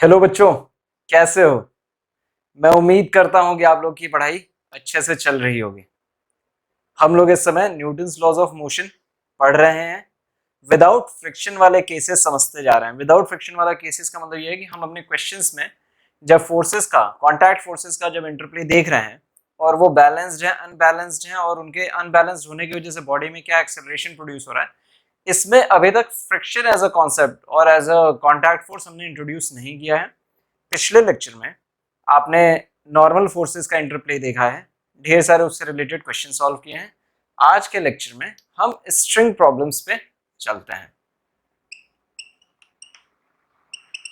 Hello बच्चों, कैसे हो? मैं उम्मीद करता हूं कि आप लोग की पढ़ाई अच्छे से चल रही होगी। हम लोग इस समय न्यूटन्स लॉज ऑफ मोशन पढ़ रहे हैं। विदाउट फ्रिक्शन वाले केसेस समझते जा रहे हैं। विदाउट फ्रिक्शन वाला केसेस का मतलब ये है कि हम अपने क्वेश्चंस में जब फोर्सेस का, कॉन्टैक्ट फोर्सेस का जब इंटरप्ले देख रहे हैं और वो बैलेंस्ड है, अनबैलेंस्ड है, और उनके अनबैलेंस्ड होने की वजह से बॉडी में क्या एक्सेलरेशन प्रोड्यूस हो रहा है, इसमें अभी तक फ्रिक्शन एज अ कॉन्सेप्ट और एज अ कॉन्टैक्ट फोर्स हमने इंट्रोड्यूस नहीं किया है। पिछले लेक्चर में आपने नॉर्मल फोर्सेस का इंटरप्ले देखा है, ढेर सारे उससे रिलेटेड क्वेश्चन सॉल्व किए हैं। आज के लेक्चर में हम स्ट्रिंग प्रॉब्लम्स पे चलते हैं।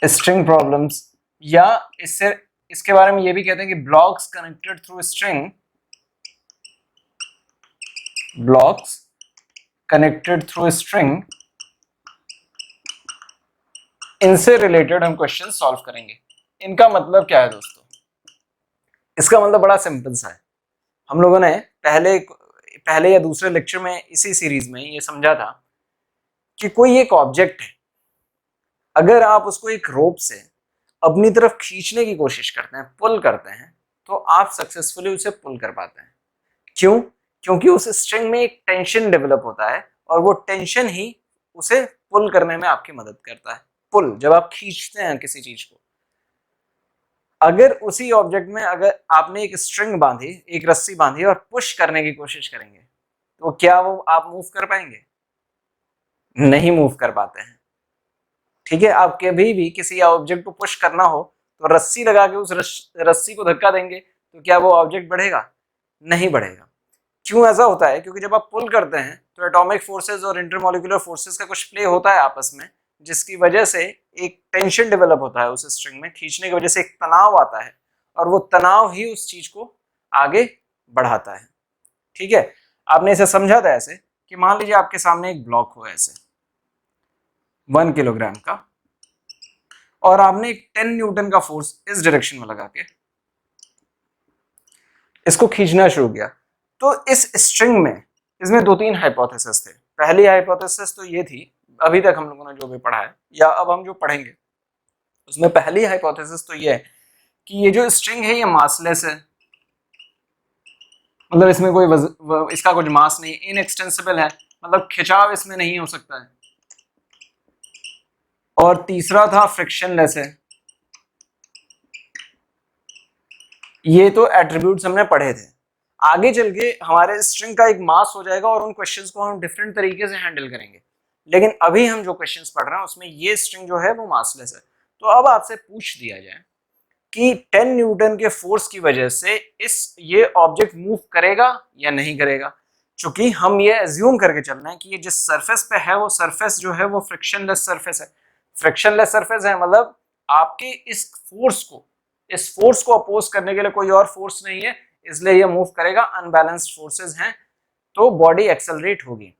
स्ट्रिंग प्रॉब्लम्स, या इससे इसके बारे में ये भी कहते हैं कि blocks connected through string, blocks connected through string, इनसे रिलेटेड हम क्वेश्चन सॉल्व करेंगे। इनका मतलब क्या है दोस्तों? इसका मतलब बड़ा सिंपल सा है। हम लोगों ने पहले पहले या दूसरे लेक्चर में इसी सीरीज में ये समझा था कि कोई एक ऑब्जेक्ट है, अगर आप उसको एक रोप से अपनी तरफ खींचने की कोशिश करते हैं, पुल करते हैं, तो आप सक्सेसफुली उसे पुल कर पाते हैं। क्यों? क्योंकि उस स्ट्रिंग में एक टेंशन डेवलप होता है और वो टेंशन ही उसे पुल करने में आपकी मदद करता है। पुल, जब आप खींचते हैं किसी चीज को, अगर उसी ऑब्जेक्ट में अगर आपने एक स्ट्रिंग बांधी, एक रस्सी बांधी और पुश करने की कोशिश करेंगे, तो क्या वो आप मूव कर पाएंगे? नहीं मूव कर पाते हैं। ठीक है, आप कभी भी किसी ऑब्जेक्ट को पुश करना हो तो रस्सी लगा के उस रस्सी को धक्का देंगे, तो क्या वो ऑब्जेक्ट बढ़ेगा? नहीं बढ़ेगा। क्यों ऐसा होता है? क्योंकि जब आप पुल करते हैं तो एटॉमिक फोर्सेस और इंटरमोलिकुलर फोर्सेस का कुछ प्ले होता है आपस में, जिसकी वजह से एक टेंशन डेवलप होता है उस स्ट्रिंग में। खींचने की वजह से एक तनाव आता है और वो तनाव ही उस चीज को आगे बढ़ाता है। ठीक है, आपने इसे समझा था ऐसे कि मान लीजिए आपके सामने एक ब्लॉक हो ऐसे 1 किलोग्राम का, और आपने एक 10 न्यूटन का फोर्स इस डायरेक्शन में लगा के इसको खींचना शुरू किया। तो इस स्ट्रिंग में, इसमें दो तीन हाइपोथेसिस थे। पहली हाइपोथेसिस तो ये थी, अभी तक हम लोगों ने जो भी पढ़ा है या अब हम जो पढ़ेंगे उसमें पहली हाइपोथेसिस तो ये है कि ये जो स्ट्रिंग है ये मासलेस है, मतलब इसमें कोई इसका कुछ मास नहीं, इनएक्सटेंसिबल है, मतलब खिंचाव इसमें नहीं हो सकता है। और तीसरा था फ्रिक्शनलेस है। ये तो एट्रीब्यूट्स हमने पढ़े थे। आगे चल के हमारे स्ट्रिंग का एक मास हो जाएगा और उन क्वेश्चंस को हम डिफरेंट तरीके से हैंडल करेंगे। लेकिन अभी हम जो क्वेश्चंस पढ़ रहे हैं उसमें ये स्ट्रिंग जो है वो मासलेस है। तो अब आपसे पूछ दिया जाए कि 10 न्यूटन के फोर्स की वजह से ये ऑब्जेक्ट मूव करेगा या नहीं करेगा। चूंकि हम ये एज्यूम करके चल रहे हैं कि ये जिस सरफेस पे है वो सरफेस जो है वो फ्रिक्शनलेस सरफेस है। फ्रिक्शनलेस सरफेस है मतलब आपके इस फोर्स को अपोज करने के लिए कोई और फोर्स नहीं है, इसलिए ये मूव करेगा। अनबैलेंस्ड फोर्सेस हैं तो बॉडी एक्सेलरेट होगी।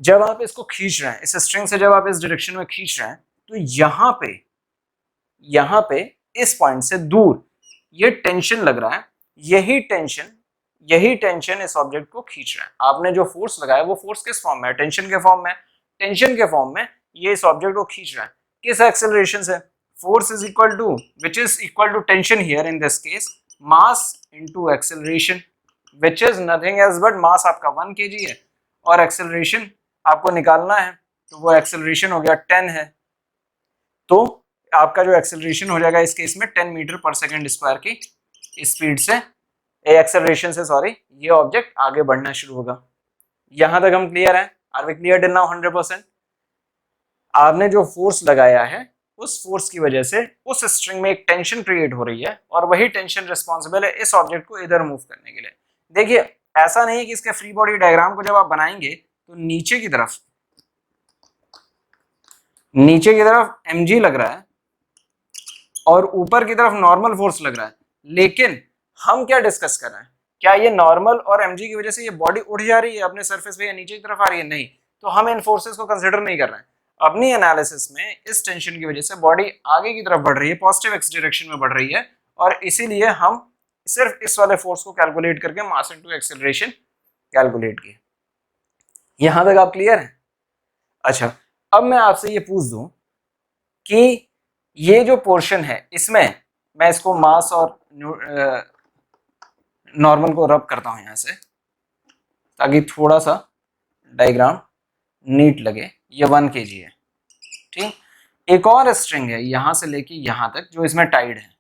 जब आप इसको खींच रहे हैं, इस स्ट्रिंग से जब आप इस डायरेक्शन में खींच रहे हैं, तो यहां पे इस पॉइंट से दूर ये टेंशन लग रहा है। यही टेंशन इस ऑब्जेक्ट को खींच रहा है। आपने जो फोर्स लगाया वो फोर्स किस फॉर्म में है? टेंशन के फॉर्म में। टेंशन के फॉर्म में ये इस ऑब्जेक्ट को खींच रहा है। किस एक्सेलरेशन से? Force is equal to, which is equal to tension here in this case, mass into acceleration, which is nothing else but mass आपका 1 kg है और एक्सेलरेशन आपको निकालना है, तो वो एक्सेलरेशन हो गया 10 है। तो आपका जो एक्सेलरेशन हो जाएगा इस केस में 10 मीटर पर सेकंड स्क्वायर की स्पीड से, एक्सेलरेशन से सॉरी, ये ऑब्जेक्ट आगे बढ़ना शुरू होगा। यहां तक हम क्लियर हैं? Are we clear till now 100%? आपने जो फोर्स लगाया है उस फोर्स की वजह से उस स्ट्रिंग में एक टेंशन क्रिएट हो रही है और वही टेंशन रिस्पॉन्सिबल है इस ऑब्जेक्ट को इधर मूव करने के लिए। देखिए, ऐसा नहीं है कि इसके फ्री बॉडी डायग्राम को जब आप बनाएंगे तो नीचे की तरफ mg लग रहा है और ऊपर की तरफ नॉर्मल फोर्स लग रहा है। लेकिन हम क्या डिस्कस कर रहे हैं? क्या ये नॉर्मल और mg की वजह से ये बॉडी उड़ जा रही है अपने सरफेस पे या नीचे की तरफ आ रही है? नहीं। तो हम इन फोर्सेस को कंसिडर नहीं कर रहे हैं अपनी एनालिसिस में। इस टेंशन की वजह से बॉडी आगे की तरफ बढ़ रही है, पॉजिटिव एक्स डायरेक्शन में बढ़ रही है, और इसीलिए हम सिर्फ इस वाले फोर्स को कैलकुलेट करके मास इनटू एक्सेलरेशन कैलकुलेट किए। यहां तक आप क्लियर है? अच्छा, अब मैं आपसे ये पूछ दूं कि ये जो पोर्शन है इसमें मैं इसको मास और नॉर्मल को रब करता हूं यहां से, ताकि थोड़ा सा डायग्राम नीट लगे। ये 1 kg है, ठीक। एक और स्ट्रिंग है यहां से लेके यहां तक जो इसमें टाइड है,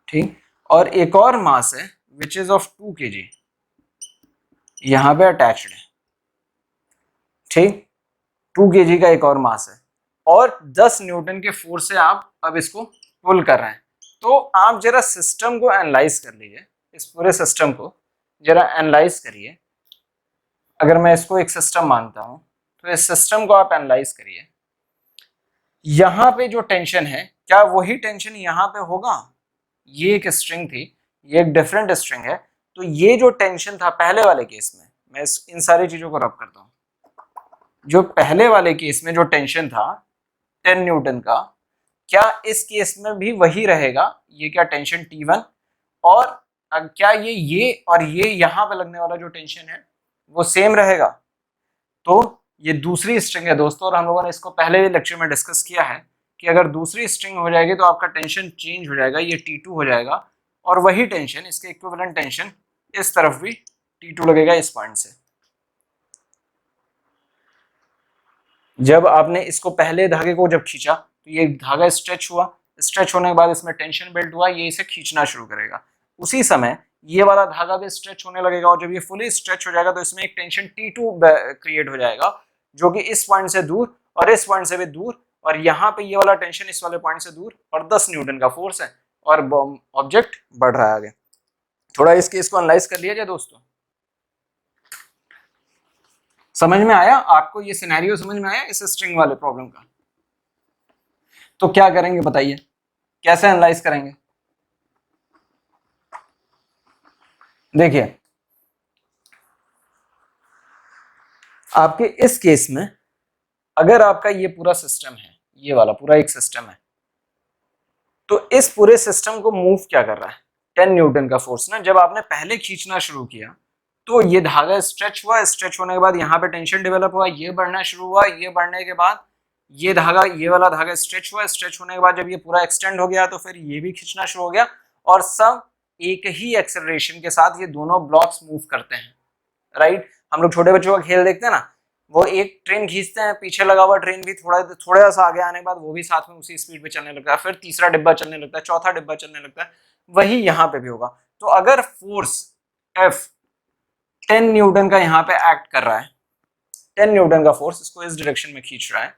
ठीक। और एक और मास है विच इज ऑफ 2 kg यहां पे अटैच्ड है, ठीक। 2 kg का एक और मास है और 10 न्यूटन के फोर्स से आप अब इसको पुल कर रहे हैं। तो आप जरा सिस्टम को एनालाइज कर लीजिए, इस पूरे सिस्टम को जरा एनालाइज करिए। अगर मैं इसको एक सिस्टम मानता हूं तो इस सिस्टम को आप एनालाइज करिए। यहां पे जो टेंशन है क्या वही टेंशन यहां पे होगा? ये एक स्ट्रिंग थी, ये एक डिफरेंट स्ट्रिंग है, तो ये जो टेंशन था पहले वाले केस में, मैं इन सारी चीजों को रब करता हूं। जो पहले वाले केस में जो टेंशन था 10 न्यूटन का, क्या इस केस में भी वही रहेगा? ये क्या टेंशन T1, और क्या ये और ये यहां पे लगने वाला जो टेंशन है वो सेम रहेगा? तो ये दूसरी स्ट्रिंग है दोस्तों, और हम लोगों ने इसको पहले लेक्चर में डिस्कस किया है कि अगर दूसरी स्ट्रिंग हो जाएगी तो आपका टेंशन चेंज हो जाएगा, ये T2 हो जाएगा, और वही टेंशन, इसके इक्विवेलेंट टेंशन इस तरफ भी T2 लगेगा इस पॉइंट से। जब आपने इसको पहले धागे को जब खींचा तो ये धागा स्ट्रेच हुआ, स्ट्रेच होने के बाद इसमें टेंशन बिल्ड हुआ, ये इसे खींचना शुरू करेगा। उसी समय ये वाला धागा भी स्ट्रेच होने लगेगा, और जब ये फुली स्ट्रेच हो जाएगा तो इसमें एक टेंशन T2 क्रिएट हो जाएगा, जो कि इस पॉइंट से दूर और इस पॉइंट से भी दूर, और यहाँ पे ये वाला टेंशन इस वाले पॉइंट से दूर, और 10 न्यूटन का फोर्स है और ऑब्जेक्ट बढ़ रहा है आगे। थोड़ा इस केस को एनालाइज कर लिया जाए दोस्तों। समझ में आया आपको? ये सिनेरियो समझ में आया इस स्ट्रिंग वाले प्रॉब्लम का? तो क्या करेंगे बताइए, कैसे एनालाइज करेंगे? देखिए आपके इस केस में अगर आपका ये पूरा सिस्टम है, ये वाला पूरा एक सिस्टम है, तो इस पूरे सिस्टम को मूव क्या कर रहा है? 10 न्यूटन का फोर्स ना। जब आपने पहले खींचना शुरू किया तो ये धागा स्ट्रेच हुआ, स्ट्रेच होने के बाद यहाँ पे टेंशन डेवलप हुआ, ये बढ़ना शुरू हुआ, ये बढ़ने के बाद ये धागा, ये वाला धागा स्ट्रेच हुआ, स्ट्रेच होने के बाद जब ये पूरा एक्सटेंड हो गया तो फिर ये भी खींचना शुरू हो गया, और सब एक ही एक्सेलरेशन के साथ ये दोनों ब्लॉक्स मूव करते हैं, राइट। हम लोग छोटे बच्चों का खेल देखते हैं ना, वो एक ट्रेन खींचते हैं, पीछे लगा हुआ ट्रेन भी थोड़ा सा आगे आने के बाद वो भी साथ में उसी स्पीड पे चलने लगता है, फिर तीसरा डिब्बा चलने लगता है, चौथा डिब्बा चलने लगता है। वही यहाँ पे भी होगा। तो अगर फोर्स F 10 न्यूटन का यहाँ पे एक्ट कर रहा है, 10 न्यूटन का फोर्स इसको इस डायरेक्शन में खींच रहा है,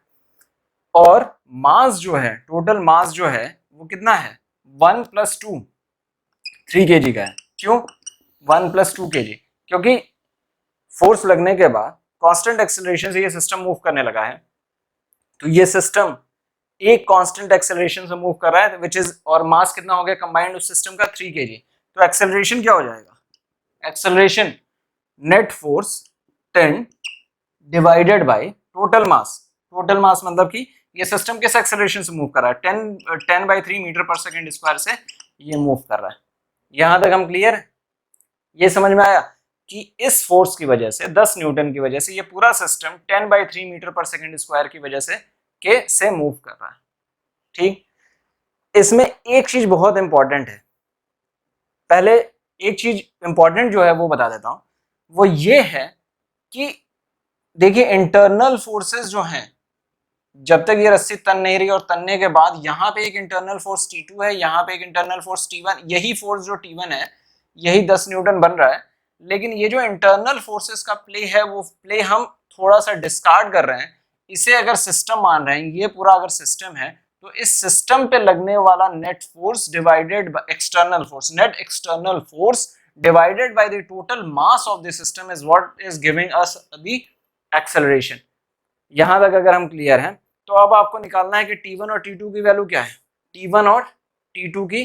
और मास जो है, टोटल मास जो है वो कितना है? 1 + 2 3 kg का है। क्यों 1 + 2 kg? क्योंकि फोर्स लगने के बाद कांस्टेंट एक्सेलरेशन से ये सिस्टम मूव करने लगा है, तो ये सिस्टम एक कांस्टेंट एक्सेलरेशन से मूव कर रहा है, विच इज, और मास कितना हो गया कंबाइंड उस सिस्टम का? 3 kg। तो एक्सेलरेशन क्या हो जाएगा? Acceleration net force 10 divided by total mass. Total mass मतलब कि ये सिस्टम किस एक्सेलरेशन से मूव कर रहा है? 10/3 मीटर/सेकंड स्क्वायर से ये मूव कर रहा है। यहां तक हम क्लियर है? ये समझ में आया कि इस फोर्स की वजह से, 10 न्यूटन की वजह से, ये पूरा सिस्टम 10/3 मीटर/सेकंड स्क्वायर की वजह से मूव कर रहा है, ठीक। इसमें एक चीज बहुत इंपॉर्टेंट है, पहले एक चीज इंपॉर्टेंट जो है वो बता देता हूं, वो ये है कि देखिए इंटरनल फोर्सेस जो हैं, जब तक ये रस्सी तन नहीं रही, और तनने के बाद यहाँ पे एक इंटरनल फोर्स T2 है, यहाँ पे एक इंटरनल फोर्स T1, यही फोर्स जो T1 है यही 10 न्यूटन बन रहा है। लेकिन ये जो इंटरनल फोर्सेस का प्ले है वो प्ले हम थोड़ा सा डिस्कार्ड कर रहे हैं, इसे अगर सिस्टम मान रहे हैं, ये पूरा अगर सिस्टम है, तो इस सिस्टम पे लगने वाला net force divided by external force, net external force divided by the total mass of the system is what is giving us the acceleration. यहां तक अगर हम क्लियर हैं, तो अब आपको निकालना है कि T1 और T2 की वैल्यू क्या है, T1 और T2 की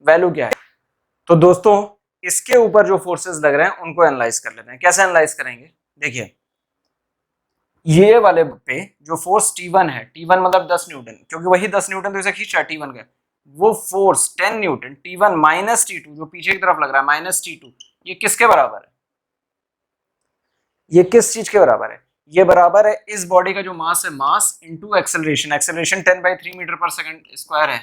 वैल्यू क्या है। तो दोस्तों इसके ऊपर जो फोर्सेस लग रहे हैं उनको एनालाइज कर लेते हैं। कैसे एनालाइज करेंगे? देखिए ये वाले पे जो फोर्स T1 है, T1 मतलब 10 न्यूटन, क्योंकि वही 10 न्यूटन तो इसे खींच रहा है T1 का, वो force 10 Newton T1 minus T2 जो पीछे की तरफ लग रहा है माइनस T2, ये किसके बराबर है? ये किस चीज के बराबर है? ये बराबर है इस बॉडी का जो मास है, mass into acceleration, acceleration 10/3 metre पर सेकंड स्क्वायर है,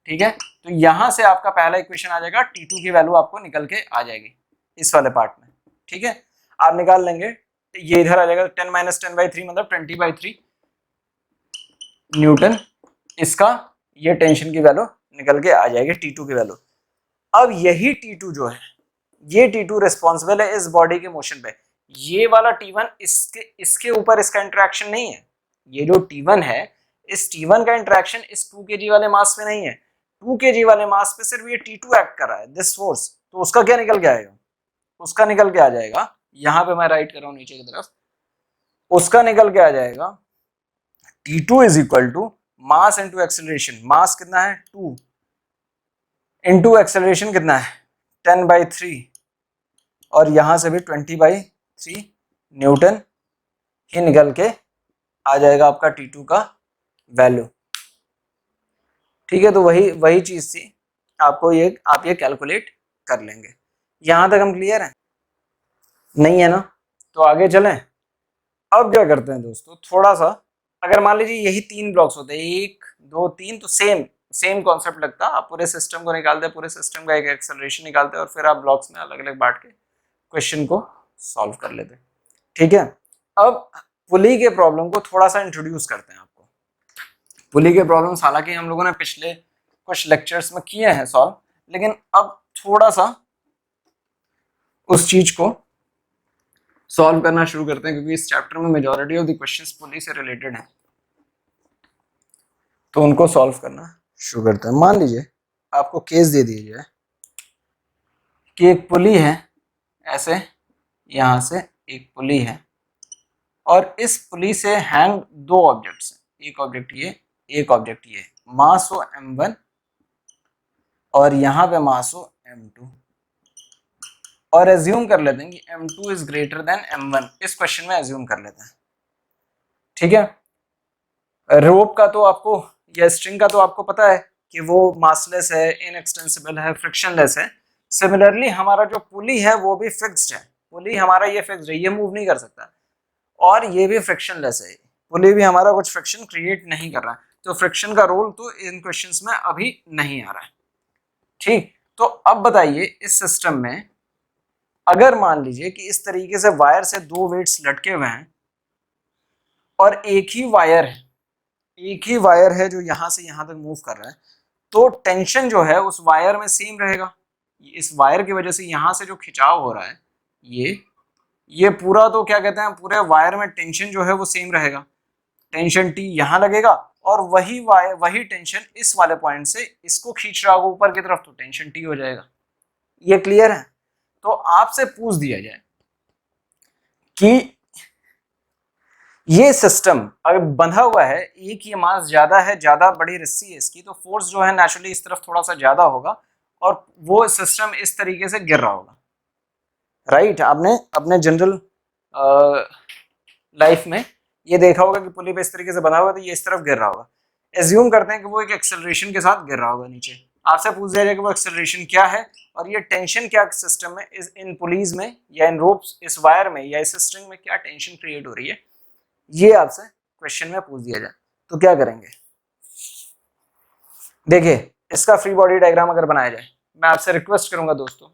ठीक है। तो यहां से आपका पहला इक्वेशन आ जाएगा, T2 की वैल्यू आपको निकल के आ जाएगी इस वाले पार्ट में, ठीक है। आप निकाल लेंगे, ये इधर आ जाएगा 10 - 10/3 मतलब 20/3 न्यूटन, इसका ये टेंशन की वैल्यू निकल के आ जाएगी, T2 की वैल्यू। अब यही T2 जो है, ये T2 रिस्पॉन्सिबल है इस बॉडी के मोशन पे। ये वाला T1 इसके ऊपर इसका इंटरेक्शन नहीं है। ये जो T1 है, इस T1 का इंटरेक्शन इस 2 kg वाले मास पे नहीं है। 2 kg वाले मास पे सिर्फ ये T2 एक्ट कर रहा है, दिस फोर्स। तो उसका क्या निकल के आएगा? उसका निकल के आ जाएगा, यहां पे मैं राइट कर रहा हूं नीचे की तरफ, उसका निकल के आ जाएगा T2 is equal to mass into acceleration. Mass कितना है? 2 इंटू एक्सेलरेशन कितना है? 10/3, और यहां से भी 20/3 न्यूटन ही निकल के आ जाएगा आपका T2 का वैल्यू, ठीक है। तो वही चीज थी, आपको आप ये कैलकुलेट कर लेंगे। यहां तक हम क्लियर हैं? नहीं है ना? तो आगे चलें। अब क्या करते हैं दोस्तों, थोड़ा सा, अगर मान लीजिए यही 3 ब्लॉक्स होते हैं, 1 2 3, तो सेम कॉन्सेप्ट लगता। आप पूरे सिस्टम को निकालते, पूरे सिस्टम का एक एक्सेलरेशन निकालते और फिर आप ब्लॉक्स में अलग अलग बांट के क्वेश्चन को सॉल्व कर लेते, ठीक है। अब पुली के प्रॉब्लम को थोड़ा सा इंट्रोड्यूस करते हैं आपको। पुली के प्रॉब्लम्स हालांकि हम लोगों ने पिछले कुछ लेक्चर्स में किए हैं सॉल्व, लेकिन अब थोड़ा सा उस चीज को सॉल्व करना शुरू करते हैं, क्योंकि इस चैप्टर में मेजॉरिटी ऑफ द क्वेश्चंस पुली से रिलेटेड हैं, तो उनको सॉल्व करना शुरू करते हैं। मान लीजिए आपको केस दे दिया जाए कि एक पुली है, ऐसे यहां से एक पुली है, और इस पुली से हैंग 2 ऑब्जेक्ट्स हैं, एक ऑब्जेक्ट ये, एक ऑब्जेक्ट ये। मास हो m1 और यहां पे मास हो m2, और एज्यूम कर लेते हैं कि m2 is greater than m1। इस क्वेश्चन में एज्यूम कर लेते हैं, ठीक है। रोप का तो आपको, या स्ट्रिंग का तो आपको पता है कि वो मासलेस है, इनएक्सटेंसिबल है, फ्रिक्शनलेस है। सिमिलरली हमारा जो पुली है वो भी फिक्स्ड है। पुली हमारा ये फिक्स्ड है, ये मूव नहीं कर सकता, और ये भी फ्रिक्शनलेस है। पुली भी हमारा कुछ फ्रिक्शन क्रिएट नहीं कर रहा है, तो फ्रिक्शन का रोल तो इन क्वेश्चंस में अभी नहीं आ रहा है, ठीक। तो अब बताइए, इस सिस्टम में अगर मान लीजिए कि इस तरीके से वायर से 2 वेट्स लटके हुए हैं, और एक ही वायर है जो यहां से यहां तक मूव कर रहा है, तो टेंशन जो है उस वायर में सेम रहेगा। इस वायर की वजह से यहां से जो खिंचाव हो रहा है, ये पूरा, तो क्या कहते हैं, पूरे वायर में टेंशन जो है वो सेम रहेगा। टेंशन T यहां लगेगा, और वही टेंशन इस वाले पॉइंट से इसको खींच रहा होगा ऊपर की तरफ, तो टेंशन T हो जाएगा। ये क्लियर है? तो आपसे पूछ दिया जाए कि ये सिस्टम अगर बंधा हुआ है, एक ही मास ज्यादा है, ज्यादा बड़ी रस्सी है इसकी, तो फोर्स जो है नेचुरली इस तरफ थोड़ा सा ज्यादा होगा, और वो सिस्टम इस तरीके से गिर रहा होगा, राइट। आपने अपने जनरल लाइफ में ये देखा होगा कि पुली पे इस तरीके से बंधा हुआ, तो ये इस तरफ गिर रहा होगा। एज्यूम करते हैं कि वो एक एक्सेलरेशन के साथ गिर रहा होगा नीचे। आपसे पूछ दिया जाए कि वो एक्सेलरेशन क्या है, और ये टेंशन क्या सिस्टम में, इन पुलीज में या इन रोप्स, इस वायर में या इस स्ट्रिंग में क्या टेंशन क्रिएट हो रही है, ये आपसे क्वेश्चन में पूछ दिया जाए, तो क्या करेंगे। देखिए, इसका फ्री बॉडी डायग्राम अगर बनाया जाए, मैं आपसे रिक्वेस्ट करूंगा दोस्तों,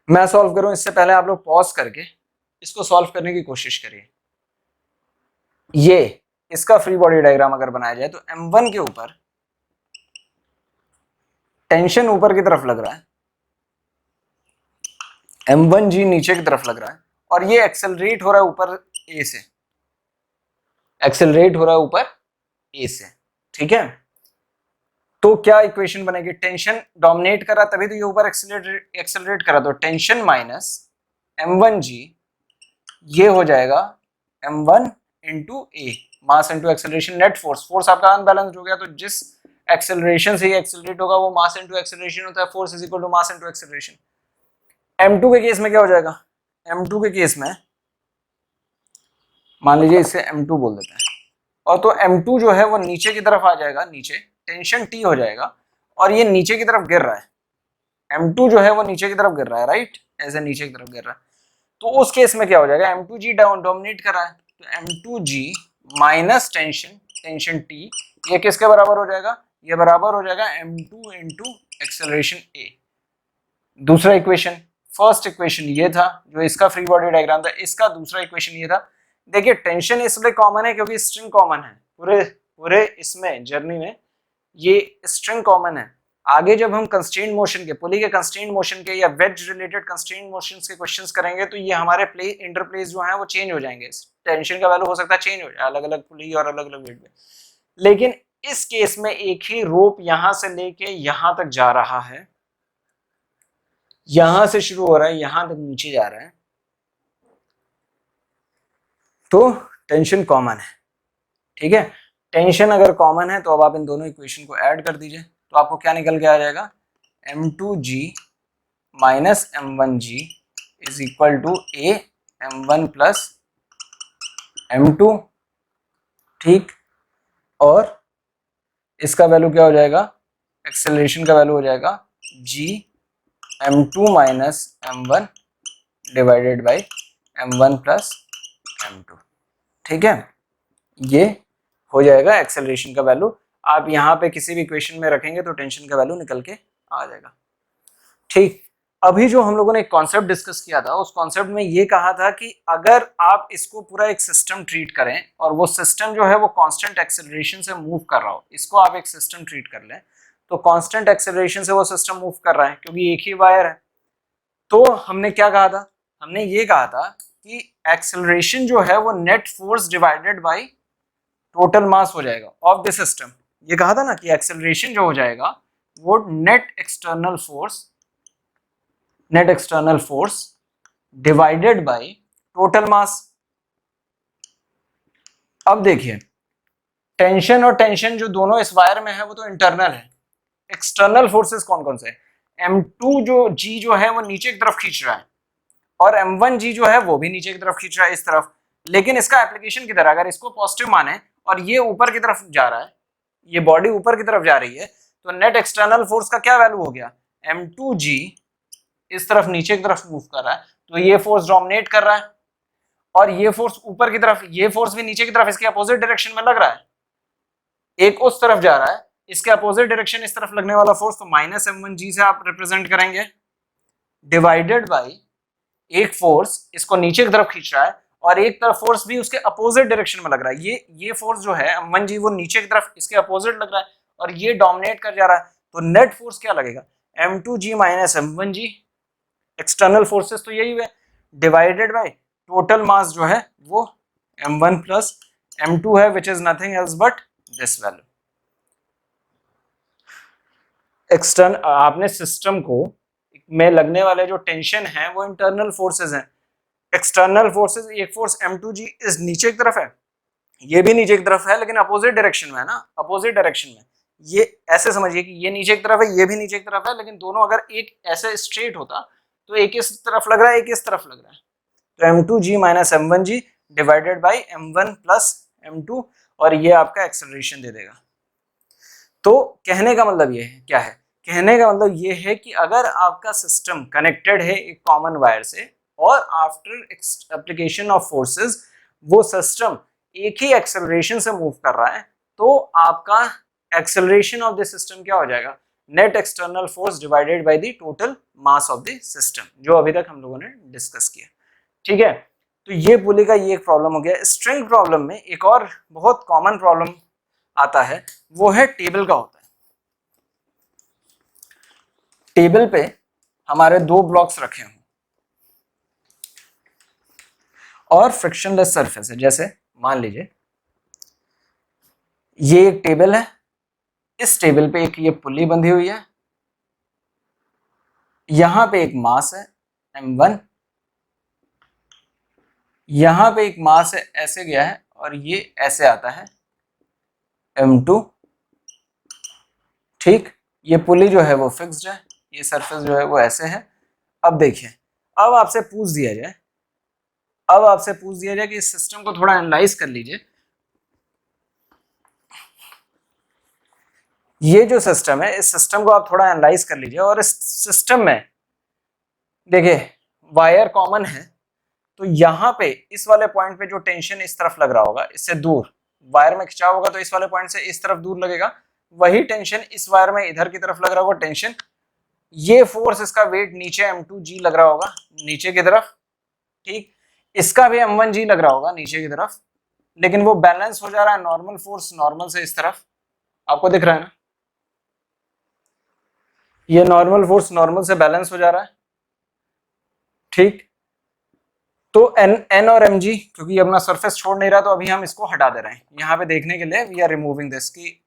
मैं सॉल्व करूं इससे पहले आप लोग पॉज करके इसको सॉल्व करने की कोशिश करिए। ये इसका फ्री बॉडी डायग्राम अगर बनाया जाए, तो m1 के ऊपर टेंशन ऊपर की तरफ लग रहा है, m1g नीचे की तरफ लग रहा है, और ये एक्सेलरेट हो रहा है ऊपर a से, एक्सेलरेट हो रहा है ऊपर a से, ठीक है। तो क्या इक्वेशन बनेगी? टेंशन डोमिनेट कर रहा तभी तो ये ऊपर एक्सेलरेट कर रहा, तो टेंशन माइनस m1g, ये हो जाएगा m1 into A, mass into acceleration, net force आपका अनबैलेंस्ड हो गया, तो जिस एक्सेलरेशन से ये एक्सेलरेट होगा वो मास इंटू एक्सेलरेशन होता है, force is equal to mass into acceleration. m2 के केस में क्या हो जाएगा? m2 के केस में मान लीजिए इसे m2 बोल देते हैं, और तो m2 जो है वो नीचे की तरफ आ जाएगा, नीचे टेंशन T हो जाएगा, और ये नीचे की तरफ गिर रहा है, m2 जो है वो नीचे की तरफ गिर रहा है, राइट, ऐसे नीचे की तरफ गिर रहा है। तो उस केस में क्या हो जाएगा, M2G डोमिनेट कर रहा है, तो M2G minus tension, tension T, ये किसके बराबर हो जाएगा, ये बराबर हो जाएगा M2 इंटू एक्सेलरेशन A। दूसरा इक्वेशन, फर्स्ट इक्वेशन ये था जो इसका फ्री बॉडी डायग्राम था, इसका दूसरा इक्वेशन ये था। देखिए टेंशन इसलिए कॉमन है क्योंकि स्ट्रिंग कॉमन है, पूरे पूरे इसमें जर्नी में ये स्ट्रिंग कॉमन है। आगे जब हम कंस्ट्रेंट मोशन के, पुली के कंस्ट्रेंट मोशन के या वेज रिलेटेड कंस्ट्रेंट मोशंस के क्वेश्चंस करेंगे तो ये हमारे प्ले इंटरप्लेस जो है वो चेंज हो जाएंगे, टेंशन का वैल्यू हो सकता है चेंज हो जाए अलग अलग पुली और अलग अलग वेट में। लेकिन इस केस में एक ही रोप यहां से लेके यहां तक जा रहा है, यहां से शुरू हो रहा है यहां तक नीचे जा रहा है, तो टेंशन कॉमन है। ठीक है, टेंशन अगर कॉमन है तो अब आप इन दोनों इक्वेशन को ऐड कर दीजिए, तो आपको क्या निकल के आ जाएगा, M2G minus M1G is equal to A M1 plus M2। ठीक, और इसका वैल्यू क्या हो जाएगा, एक्सेलरेशन का वैल्यू हो जाएगा G M2 minus M1 divided by M1 plus M2। ठीक है, ये हो जाएगा एक्सेलरेशन का वैल्यू। आप यहाँ पे किसी भी इक्वेशन में रखेंगे तो टेंशन का वैल्यू निकल के आ जाएगा। ठीक, अभी जो हम लोगों ने एक कॉन्सेप्ट डिस्कस किया था, उस कॉन्सेप्ट में ये कहा था कि अगर आप इसको पूरा एक सिस्टम ट्रीट करें और वो सिस्टम जो है वो कांस्टेंट एक्सेलरेशन से मूव कर रहा हो, इसको आप एक सिस्टम ट्रीट कर लें तो कांस्टेंट एक्सेलरेशन से वो सिस्टम मूव कर रहा है क्योंकि एक ही वायर है। तो हमने क्या कहा था, हमने ये कहा था कि एक्सेलरेशन जो है वो net force divided by total mass हो जाएगा ऑफ द सिस्टम। ये कहा था ना कि एक्सेलरेशन जो हो जाएगा वो net external force divided by total mass. अब देखिए टेंशन और टेंशन जो दोनों इस वायर में है वो तो इंटरनल है, एक्सटर्नल फोर्सेस कौन कौन से, M2 जो G जो है वो नीचे की तरफ खींच रहा है और M1G जो है वो भी नीचे की तरफ खींच रहा है इस तरफ। लेकिन इसका एप्लीकेशन की तरह अगर इसको पॉजिटिव माने और ये ऊपर की तरफ जा रहा है, ये बॉडी ऊपर की तरफ जा रही है, तो नेट एक्सटर्नल फोर्स का क्या वैल्यू हो गया, M2G इस तरफ नीचे की तरफ मूव कर रहा है तो ये फोर्स डोमिनेट कर रहा है, और ये फोर्स ऊपर की तरफ, ये फोर्स भी नीचे की तरफ इसके अपोजिट डायरेक्शन में लग रहा है, एक उस तरफ जा रहा है, इसके अपोजिट डायरेक्शन इस तरफ लगने वाला फोर्स तो माइनस M1G से आप रिप्रेजेंट करेंगे, डिवाइडेड बाई एक फोर्स इसको नीचे की तरफ खींच रहा है और एक तरफ फोर्स भी उसके अपोजिट डायरेक्शन में लग रहा है, ये फोर्स जो है M1G वो नीचे की तरफ इसके अपोजिट लग रहा है और ये डोमिनेट कर जा रहा है, तो नेट फोर्स क्या लगेगा, M2G minus M1G, external forces तो यही हुए, डिवाइडेड बाय टोटल मास जो है वो M1 प्लस M2 है, विच is nothing else but this value. External आपने सिस्टम को में लगने वाले जो टेंशन है वो इंटरनल फोर्सेस हैं, एक्सटर्नल फोर्सेस, एक फोर्स M2G इस नीचे की तरफ है, ये भी नीचे की तरफ है लेकिन अपोजिट डायरेक्शन में है ना, अपोजिट डायरेक्शन में, ये ऐसे समझिए कि ये नीचे की तरफ है ये भी नीचे की तरफ है, लेकिन दोनों अगर एक ऐसे स्ट्रेट होता तो एक इस तरफ लग रहा है एक इस तरफ लग रहा है, तो M2G minus M1G divided by M1 plus M2 और ये आपका एक्सेलरेशन दे देगा। तो कहने का मतलब ये है, क्या है, कहने का मतलब ये है कि अगर आपका सिस्टम कनेक्टेड है एक कॉमन वायर से और आफ्टर एप्लीकेशन ऑफ फोर्सेस वो सिस्टम एक ही एक्सेलरेशन से मूव कर रहा है, तो आपका एक्सेलरेशन ऑफ द सिस्टम क्या हो जाएगा, net external force divided by the total mass of the system, जो अभी तक हम लोगों ने डिस्कस किया। ठीक है, तो ये पुली का ये एक प्रॉब्लम हो गया। स्ट्रिंग प्रॉब्लम में एक और बहुत कॉमन प्रॉब्लम आता है, वो है टेबल का होता है। टेबल पे हमारे दो ब्लॉक्स रखे हों और फ्रिक्शनलेस सरफेस है, जैसे मान लीजिए ये एक टेबल है, इस टेबल पे एक ये पुली बंधी हुई है, यहां पे एक मास है M1, यहां पे एक मास है ऐसे गया है और ये ऐसे आता है M2। ठीक, ये पुली जो है वो फिक्स्ड है, ये सरफेस जो है वो ऐसे है। अब देखिए, अब आपसे पूछ दिया जाए कि इस सिस्टम को थोड़ा एनालाइज कर लीजिए। ये जो सिस्टम है, इस सिस्टम को आप थोड़ा एनालाइज कर लीजिए और इस सिस्टम में देखिए वायर कॉमन है, तो यहाँ पे इस वाले पॉइंट पे जो टेंशन इस तरफ लग रहा होगा, इससे दूर वायर में खिंचाव होगा तो इस वाले पॉइंट से इस तरफ दूर लगेगा, वही टेंशन इस वायर में इधर की तरफ लग रहा होगा टेंशन, ये फोर्स इसका वेट नीचे M2G लग रहा होगा नीचे की तरफ, ठीक, इसका भी M1G लग रहा होगा नीचे की तरफ, लेकिन वो बैलेंस हो जा रहा है, नॉर्मल फोर्स नॉर्मल से इस तरफ, आपको दिख रहा है ना, ये नॉर्मल फोर्स नॉर्मल से बैलेंस हो जा रहा है, ठीक। तो एन और mg क्योंकि ये अपना सरफेस छोड़ नहीं रहा तो अभी हम इसको हटा दे रहे हैं, यहाँ पे देखने के लिए वी आर रिमूविंग दिस, की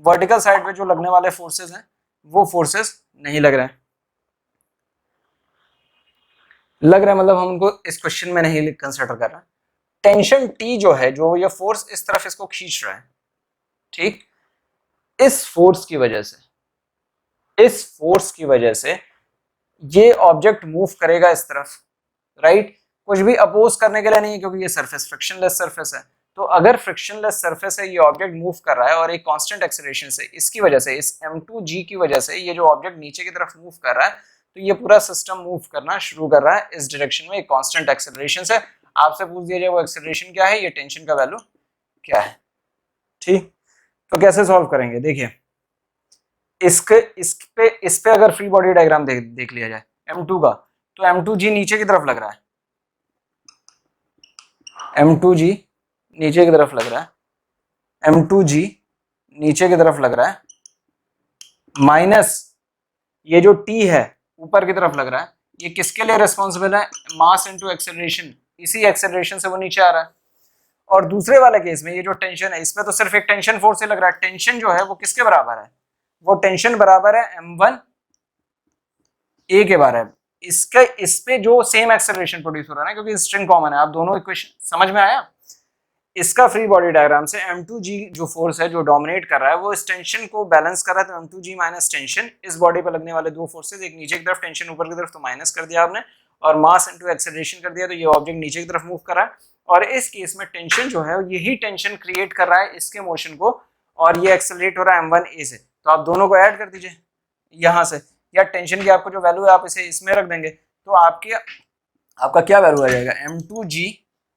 वर्टिकल साइड पे जो लगने वाले फोर्सेस हैं वो फोर्सेस नहीं लग रहे हैं, लग रहा है मतलब हम उनको इस क्वेश्चन में नहीं कंसिडर कर रहे हैं। टेंशन T जो है, जो ये फोर्स इस तरफ इसको खींच रहा है, ठीक, इस फोर्स की वजह से ये ऑब्जेक्ट मूव करेगा इस तरफ, राइट, कुछ भी अपोज करने के लिए नहीं है क्योंकि ये सरफेस फ्रिक्शनलेस सरफेस है। तो अगर फ्रिक्शनलेस सरफेस है, ये ऑब्जेक्ट मूव कर रहा है और एक कांस्टेंट एक्सेलरेशन से, इसकी वजह से, इस M2G की वजह से ये जो ऑब्जेक्ट नीचे की तरफ मूव कर रहा है, तो ये पूरा सिस्टम मूव करना शुरू कर रहा है इस डायरेक्शन में एक कांस्टेंट एक्सेलरेशन से। आपसे पूछ दिया जाए वो एक्सेलरेशन क्या है, ये टेंशन का वैल्यू क्या है, ठीक। तो कैसे सॉल्व करेंगे, देखिए इस पे अगर फ्री बॉडी डायग्राम देख लिया जाए M2 का, तो M2G नीचे की तरफ लग रहा है, M2G नीचे की तरफ लग रहा है, M2G नीचे की तरफ लग रहा है, माइनस ये जो T है ऊपर की तरफ लग रहा है, ये किसके लिए रिस्पॉन्सिबल है, मास इनटू एक्सेलरेशन, इसी एक्सेलरेशन से वो नीचे आ रहा है। और दूसरे वाले केस में ये जो टेंशन है, इसमें तो सिर्फ एक टेंशन फोर्स ही लग रहा है, टेंशन जो है वो किसके बराबर है, वो टेंशन बराबर है M1A के बराबर है। इसके इस पे जो सेम एक्सेलरेशन प्रोड्यूस हो रहा है ना, क्योंकि स्ट्रिंग कॉमन है, आप दोनों इक्वेशन समझ में आया। इसका फ्री बॉडी डायग्राम से M2G जो फोर्स है जो डोमिनेट कर रहा है वो इस टेंशन को बैलेंस कर रहा है, तो M2G माइनस टेंशन, इस बॉडी पर लगने वाले दो फोर्सेज, एक नीचे की तरफ टेंशन ऊपर की तरफ, तो माइनस कर दिया आपने, और मास इनटू एक्सेलरेशन कर दिया, तो ये ऑब्जेक्ट नीचे की तरफ मूव कर रहा है। और इस केस में टेंशन जो है यही टेंशन क्रिएट कर रहा है इसके मोशन को, और ये एक्सेलरेट हो रहा है M1A से, तो आप दोनों को ऐड कर दीजिए यहाँ से, या टेंशन की आपको जो वैल्यू है आप इसे इसमें रख देंगे, तो आपका क्या वैल्यू आ जाएगा, M2G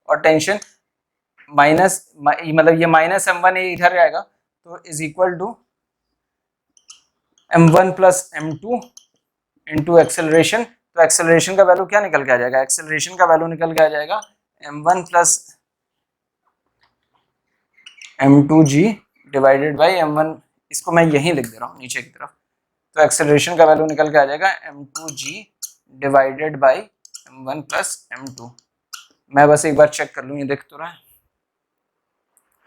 और टेंशन माइनस, मतलब ये माइनस M1A इधर जाएगा, तो is equal to M1 plus M2 into acceleration. तो एक्सेलरेशन का वैल्यू क्या निकल के आ जाएगा, एक्सेलरेशन का वैल्यू निकल के आ जाएगा M1 plus M2G divided by M1, इसको मैं यहीं लिख दे रहा हूँ नीचे की तरफ, तो एक्सेलरेशन का वैल्यू निकल के आ जाएगा M2G divided by M1 plus M2। मैं बस एक बार चेक कर लूँ ये दिख तो रहा है,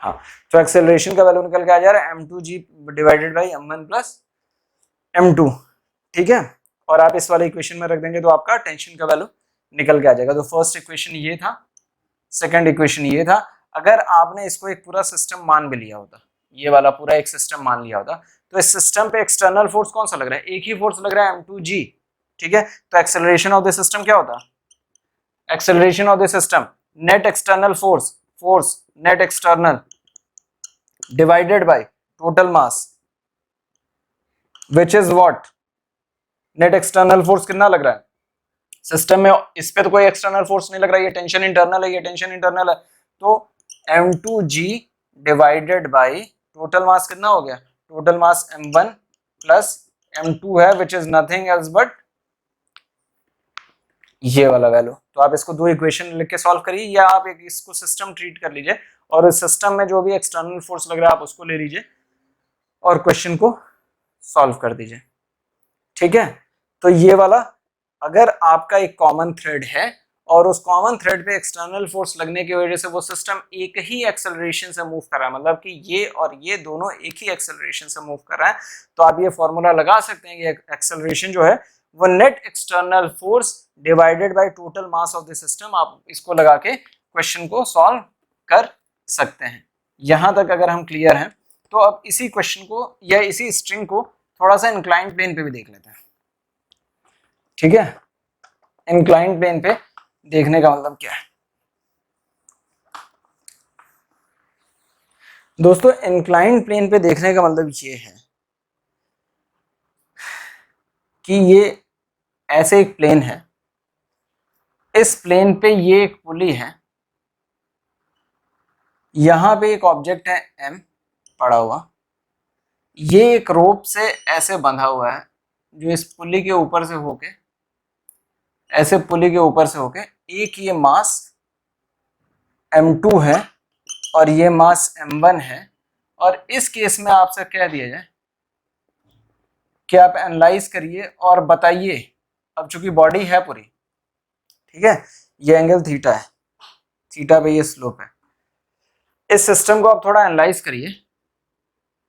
हाँ, तो एक्सेलरेशन का वैल्यू निकल के आ जा रहा है M2G divided by M1 plus M2, ठीक है। और आप इस वाले इक्वेशन में रख देंगे तो आपका टेंशन का वैल्यू निकल के आ जाएगा। तो फर्स्ट इक्वेशन ये था, सेकंड इक्वेशन ये था। अगर आपने इसको एक पूरा सिस्टम मान भी लिया होता, ये वाला पूरा एक सिस्टम मान लिया होता, तो इस सिस्टम पे एक्सटर्नल फोर्स कौन सा लग रहा है, एक ही फोर्स लग रहा है M2G, ठीक है। तो एक्सेलरेशन ऑफ द सिस्टम क्या होता, acceleration of the system net external force net external divided by total mass, which is what, net external force कितना लग रहा है सिस्टम में, इस पे तो कोई एक्सटर्नल फोर्स नहीं लग रहा है, ये टेंशन इंटरनल है, ये टेंशन इंटरनल है, तो M2G divided by total mass कितना हो गया, total mass M1 plus M2 है, विच इज नथिंग एल्स बट ये वाला वैल्यू। तो आप इसको दो इक्वेशन लिख के सॉल्व करिए, या आप एक इसको सिस्टम ट्रीट कर लीजिए और इस सिस्टम में जो भी एक्सटर्नल फोर्स लग रहा है आप उसको ले लीजिए और क्वेश्चन को सॉल्व कर दीजिए, ठीक है। तो ये वाला अगर आपका एक कॉमन थ्रेड है और उस कॉमन थ्रेड पे एक्सटर्नल फोर्स लगने की वजह से वो सिस्टम एक ही एक्सेलरेशन से मूव कर रहा है, मतलब कि ये और ये दोनों एक ही एक्सेलरेशन से मूव कर रहा है, तो आप ये फॉर्मूला लगा सकते हैं कि एक्सेलरेशन जो है वो net external force divided by total mass of the system. आप इसको लगा के क्वेश्चन को सॉल्व कर सकते हैं। यहां तक अगर हम क्लियर हैं तो अब इसी क्वेश्चन को या इसी स्ट्रिंग को थोड़ा सा इंक्लाइंड प्लेन पे भी देख लेते हैं, ठीक है। इंक्लाइंड प्लेन पे देखने का मतलब क्या है दोस्तों, इंक्लाइंड प्लेन पे देखने का मतलब ये है कि ये ऐसे एक प्लेन है इस प्लेन पे ये एक पुली है, यहां पे एक ऑब्जेक्ट है m पड़ा हुआ, ये एक रोप से ऐसे बंधा हुआ है जो इस पुली के ऊपर से होके, ऐसे पुली के ऊपर से होके, एक ये मास m2 है और ये मास m1 है। और इस केस में आपसे कह दिया जाए कि आप एनालाइज करिए और बताइए, अब चूंकि बॉडी है पूरी, ठीक है, ये एंगल थीटा है, थीटा पे ये स्लोप है, इस सिस्टम को आप थोड़ा एनालाइज करिए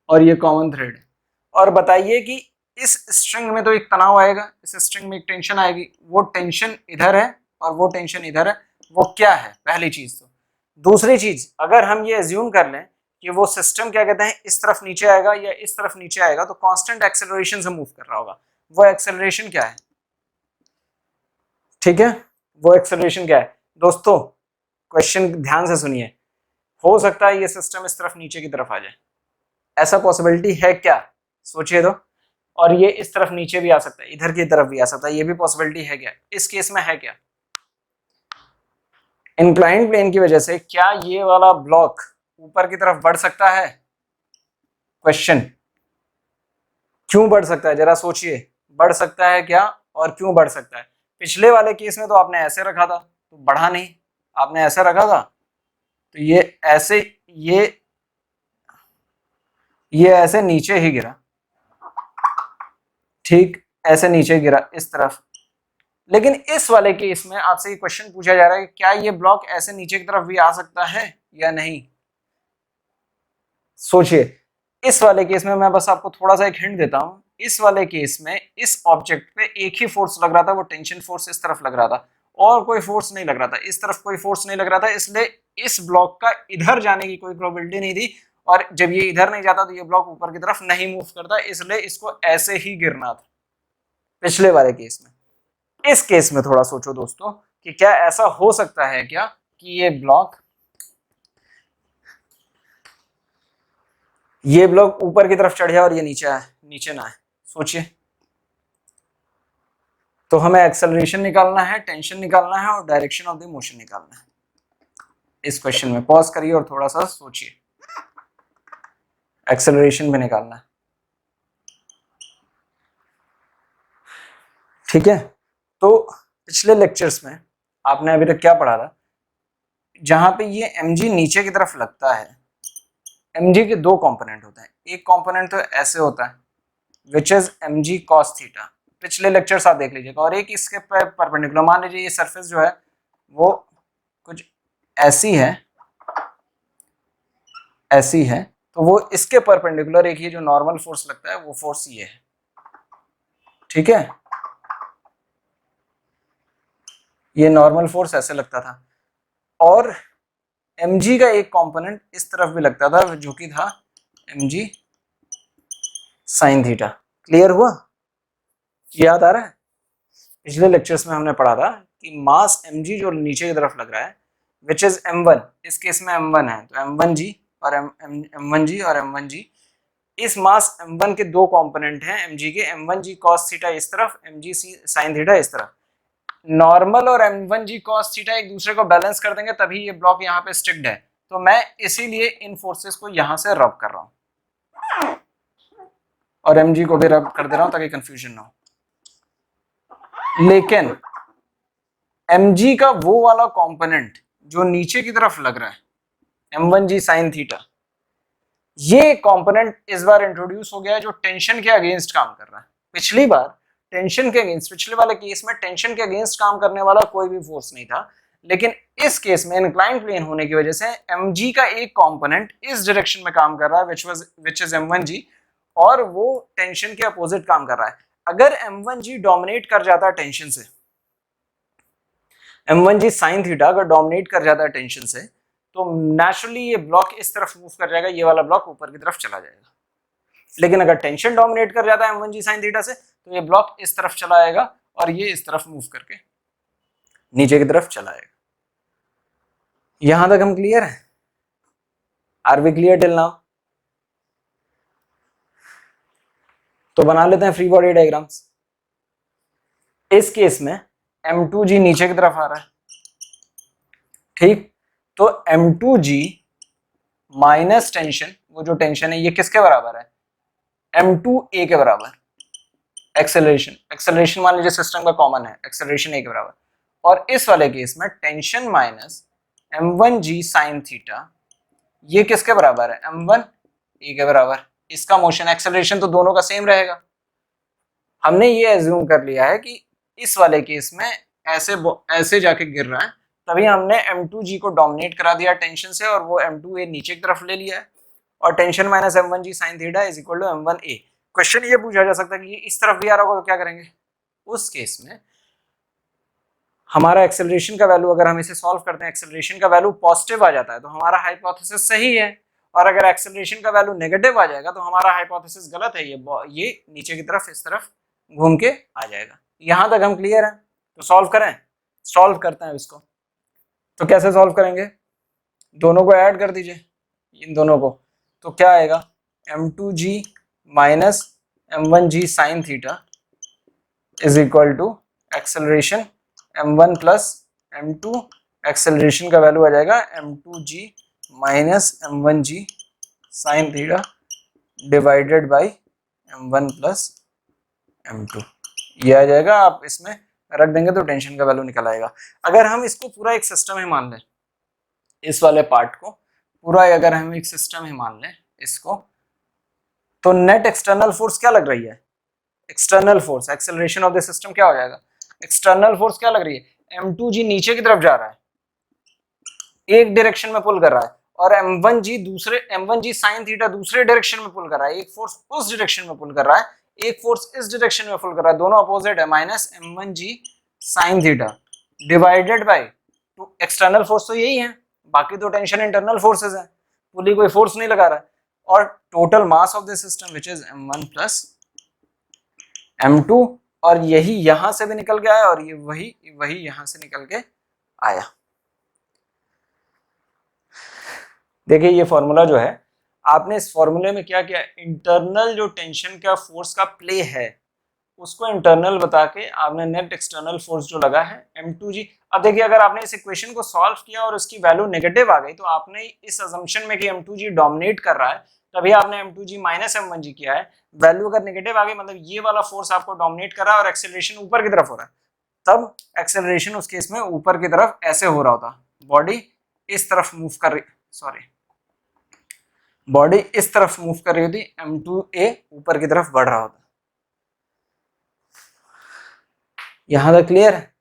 और ये कॉमन थ्रेड है, और बताइए कि इस स्ट्रिंग में तो एक तनाव आएगा, इस स्ट्रिंग में एक टेंशन आएगी, वो टेंशन इधर है और वो टेंशन इधर है, वो क्या है, पहली चीज। तो दूसरी चीज, अगर हम ये एज्यूम कर लें कि वो सिस्टम क्या कहते हैं इस तरफ नीचे आएगा या इस तरफ नीचे आएगा, तो कांस्टेंट एक्सेलरेशन से मूव कर रहा होगा, वो एक्सेलरेशन क्या है, ठीक है, वो एक्सेलरेशन क्या है दोस्तों, क्वेश्चन ध्यान से सुनिए। हो सकता है ये सिस्टम इस तरफ नीचे की तरफ आ जाए, ऐसा पॉसिबिलिटी है क्या, सोचिए तो। और ये इस तरफ नीचे भी आ सकता है, इधर की तरफ भी आ सकता है, ये भी पॉसिबिलिटी है क्या, इस केस में है क्या, इंक्लाइंड प्लेन की वजह से क्या ये वाला ब्लॉक ऊपर की तरफ बढ़ सकता है, क्वेश्चन, क्यों बढ़ सकता है, जरा सोचिए, बढ़ सकता है क्या और क्यों बढ़ सकता है। पिछले वाले केस में तो आपने ऐसे रखा था तो बढ़ा नहीं, आपने ऐसे रखा था तो ये ऐसे, ये ऐसे नीचे ही गिरा, ठीक, ऐसे नीचे गिरा इस तरफ। लेकिन इस वाले केस में आपसे ये क्वेश्चन पूछा जा रहा है कि क्या ये ब्लॉक ऐसे नीचे की तरफ भी आ सकता है या नहीं, सोचिए। इस वाले केस में मैं बस आपको थोड़ा सा एक हिंट देता हूं, इस वाले केस में इस ऑब्जेक्ट पे एक ही फोर्स लग रहा था, वो टेंशन फोर्स इस तरफ लग रहा था, और कोई फोर्स नहीं लग रहा था, इस तरफ कोई फोर्स नहीं लग रहा था, इसलिए इस ब्लॉक का इधर जाने की कोई प्रोबेबिलिटी नहीं थी, और जब ये इधर नहीं जाता तो ये ब्लॉक ऊपर की तरफ नहीं मूव करता, इसलिए इसको ऐसे ही गिरना था पिछले वाले केस में। इस केस में थोड़ा सोचो दोस्तों कि क्या ऐसा हो सकता है क्या कि ये ब्लॉक ऊपर की तरफ चढ़ जाए और ये नीचे ना है, सोचिए। तो हमें एक्सेलरेशन निकालना है, टेंशन निकालना है और डायरेक्शन ऑफ द मोशन निकालना है। इस क्वेश्चन में पॉज करिए और थोड़ा सा सोचिए, एक्सेलरेशन भी निकालना है, ठीक है। तो पिछले लेक्चर्स में आपने अभी तक क्या पढ़ा था, जहां पे ये mg नीचे की तरफ लगता है, mg के दो कंपोनेंट होते हैं, एक कंपोनेंट तो ऐसे होता है which is mg cos theta, पिछले लेक्चर्स आप देख लीजिएगा, और एक इसके परपेंडिकुलर, मान लीजिए ये सरफेस जो है वो कुछ ऐसी है, ऐसी है, तो वो इसके परपेंडिकुलर एक ही जो नॉर्मल फोर्स लगता है वो फोर्स ये है, ठीक है, ये नॉर्मल फोर्स ऐसे लगता था, और mg का एक कंपोनेंट इस तरफ भी लगता था जो कि था mg sin थीटा। क्लियर हुआ, याद आ रहा है, पिछले लेक्चर्स में हमने पढ़ा था कि मास mg जो नीचे की तरफ लग रहा है विच इज m1, इस केस में m1 है, तो m1g और m1g और m1g, इस मास m1 के दो कंपोनेंट हैं mg के, m1g cos थीटा इस तरफ, mg sin थीटा इस तरफ, नॉर्मल और m1g cos थीटा एक दूसरे को बैलेंस कर देंगे तभी ये ब्लॉक यहाँ पे स्टिक्ड है, तो मैं इसीलिए इन फोर्सेस को यहां से रब कर रहा हूं और mg को भी रब कर दे रहा हूं ताकि कंफ्यूजन ना हो। लेकिन mg का वो वाला कंपोनेंट जो नीचे की तरफ लग रहा है m1g sin थीटा, ये कंपोनेंट इस बार इंट्रोड्यूस हो गया है जो टेंशन के अगेंस्ट काम कर रहा है। पिछली बार टेंशन के अगेंस्ट, पिछले वाले केस में टेंशन के अगेंस्ट काम करने वाला कोई भी फोर्स नहीं था, लेकिन इस केस में इंक्लाइंड प्लेन होने की वजह से mg का एक कंपोनेंट इस डायरेक्शन में काम कर रहा है विच इज m1g, और वो टेंशन के अपोजिट काम कर रहा है। अगर m1g डोमिनेट कर जाता है टेंशन से, m1g sin थीटा अगर डोमिनेट कर जाता है टेंशन से, तो नेचुरली ये ब्लॉक इस तरफ मूव कर जाएगा, ये वाला ब्लॉक ऊपर की तरफ चला जाएगा। लेकिन अगर टेंशन डोमिनेट कर जाता है m1g sin थीटा से, तो ये ब्लॉक इस तरफ चला आएगा और ये इस तरफ मूव करके नीचे की तरफ चला आएगा। यहां तक हम क्लियर है, are we clear till now? तो बना लेते हैं फ्री बॉडी डायग्राम्स। इस केस में m2g नीचे की तरफ आ रहा है, ठीक, तो m2g माइनस टेंशन, वो जो टेंशन है ये किसके बराबर है, m2a के बराबर। एक्सेलरेशन, एक्सेलरेशन मान लीजिए सिस्टम का कॉमन है, एक्सेलरेशन a के बराबर। और इस वाले केस में tension minus m1g sine theta, ये किसके बराबर है, m1a के बराबर। इसका मोशन एक्सेलरेशन तो दोनों का सेम रहेगा। हमने ये एज्यूम कर लिया है कि इस वाले केस में ऐसे ऐसे जाके गिर रहा है, तभी हमने m2g को डोमिनेट करा दिया टेंशन से, और वो m2a नीचे की तरफ ले लिया है, और tension minus m1g sine theta is equal to m1a। Question ये पूछा जा सकता है कि ये इस तरफ भी आ रहा होगा तो क्या करेंगे, उस केस में हमारा एक्सेलरेशन का वैल्यू, अगर हम इसे सॉल्व करते हैं एक्सेलरेशन का वैल्यू पॉजिटिव आ जाता है तो हमारा हाइपोथेसिस सही है, और अगर एक्सेलरेशन का वैल्यू नेगेटिव आ जाएगा तो हमारा हाइपोथेसिस गलत है, ये नीचे की तरफ इस तरफ घूम के आ जाएगा। यहां तक हम क्लियर हैं? तो सॉल्व करें, सॉल्व करते हैं इसको। तो कैसे सॉल्व करेंगे, दोनों को ऐड कर दीजिए, इन दोनों को, तो क्या आएगा, m2g minus m1g sine theta is equal to acceleration m1 plus m2, acceleration का वैल्यू आ जाएगा m2g minus m1g sine theta divided by m1 plus m2, ये आ जाएगा। आप इसमें रख देंगे तो टेंशन का वैल्यू निकल आएगा। अगर हम इसको पूरा एक सिस्टम ही मान लें, इस वाले पार्ट को पूरा अगर हम एक सिस्टम ही मान लें इसको, तो नेट एक्सटर्नल फोर्स क्या लग रही है, external force, acceleration of the system क्या हो जाएगा, एक्सटर्नल फोर्स क्या लग रही है, m2g नीचे की तरफ जा रहा है, एक डायरेक्शन में पुल कर रहा है, और m1g साइन थीटा दूसरे डायरेक्शन में पुल कर रहा है। एक फोर्स उस डायरेक्शन में पुल कर रहा है, एक फोर्स इस डायरेक्शन में पुल कर रहा है, दोनों अपोजिट है, minus m1g sine theta divided by two, external force तो यही है, बाकी तो टेंशन इंटरनल फोर्सेस है, पुली कोई फोर्स नहीं लगा रहा है, और total mass of the system which is m1 plus m2, और यही यहां से भी निकल के आया, और ये वही यहां से निकल के आया। देखिए ये फॉर्मूला जो है, आपने इस फॉर्मूले में क्या किया, इंटरनल जो टेंशन का फोर्स का प्ले है उसको इंटरनल बता के आपने नेट एक्सटर्नल फोर्स जो लगा है m2g। अब देखिए अगर आपने इस इक्वेशन को सॉल्व किया और उसकी वैल्यू नेगेटिव आ गई, तो आपने इस अजम्पशन में कि m2g डोमिनेट कर रहा है, तभी आपने m2g माइनस m1g किया है। वैल्यू अगर नेगेटिव आ गई मतलब ये वाला फोर्स आपको डोमिनेट कर रहा है और एक्सेलरेशन ऊपर की तरफ हो रहा है, तब एक्सेलरेशन उस केस में ऊपर की तरफ ऐसे हो रहा होता, बॉडी इस तरफ मूव कर रही, सॉरी बॉडी इस तरफ मूव कर रही होती, m2a ऊपर की तरफ बढ़ रहा होता। यहां तक क्लियर है,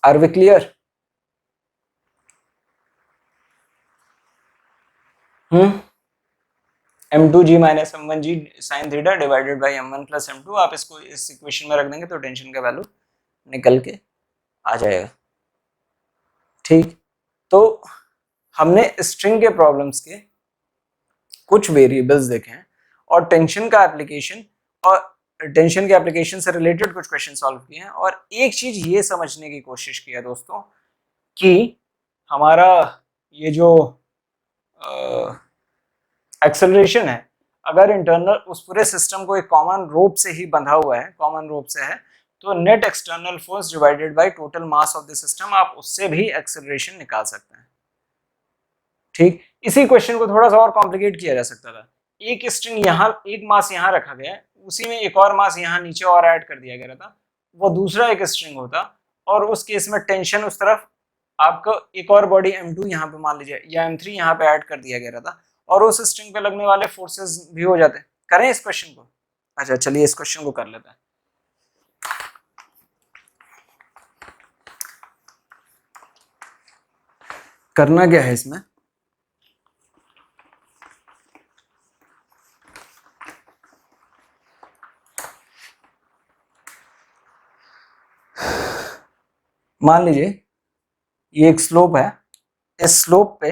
are we clear? m2g minus m1g sine theta divided by m1 plus m2, आप इसको इस इक्वेशन में रख देंगे तो टेंशन का वैल्यू निकल के आ जाएगा। ठीक, तो हमने स्ट्रिंग के प्रॉब्लम्स के कुछ वेरिएबल्स देखे हैं, और टेंशन का एप्लीकेशन और टेंशन के एप्लीकेशन से रिलेटेड कुछ क्वेश्चन सॉल्व किए हैं, और एक चीज ये समझने की कोशिश की है दोस्तों कि हमारा ये जो एक्सेलरेशन है, अगर इंटरनल उस पूरे सिस्टम को एक कॉमन रोप से ही बंधा हुआ है, कॉमन रोप से है, तो net external force divided by total mass of the system, आप उससे भी एक्सेलरेशन निकाल सकते हैं। ठीक, इसी क्वेश्चन को थोड़ा सा और कॉम्प्लिकेट किया जा सकता था, एक स्ट्रिंग यहाँ, एक मास यहाँ रखा गया है, उसी में एक और मास यहाँ नीचे और ऐड कर दिया गया था, वो दूसरा एक स्ट्रिंग होता, और उस केस में टेंशन उस तरफ, आपको एक और बॉडी m2 यहाँ पे मान लीजिए, या m3 यहाँ पे ऐड कर दिया गया था, और उस स्ट्रिंग पे लगने वाले फोर्सेस भी हो जाते। करें इस क्वेश्चन को? अच्छा चलिए इस क्वेश्चन को कर लेते हैं। करना क्या है इसमें, मान लीजिए ये एक स्लोप है, इस स्लोप पे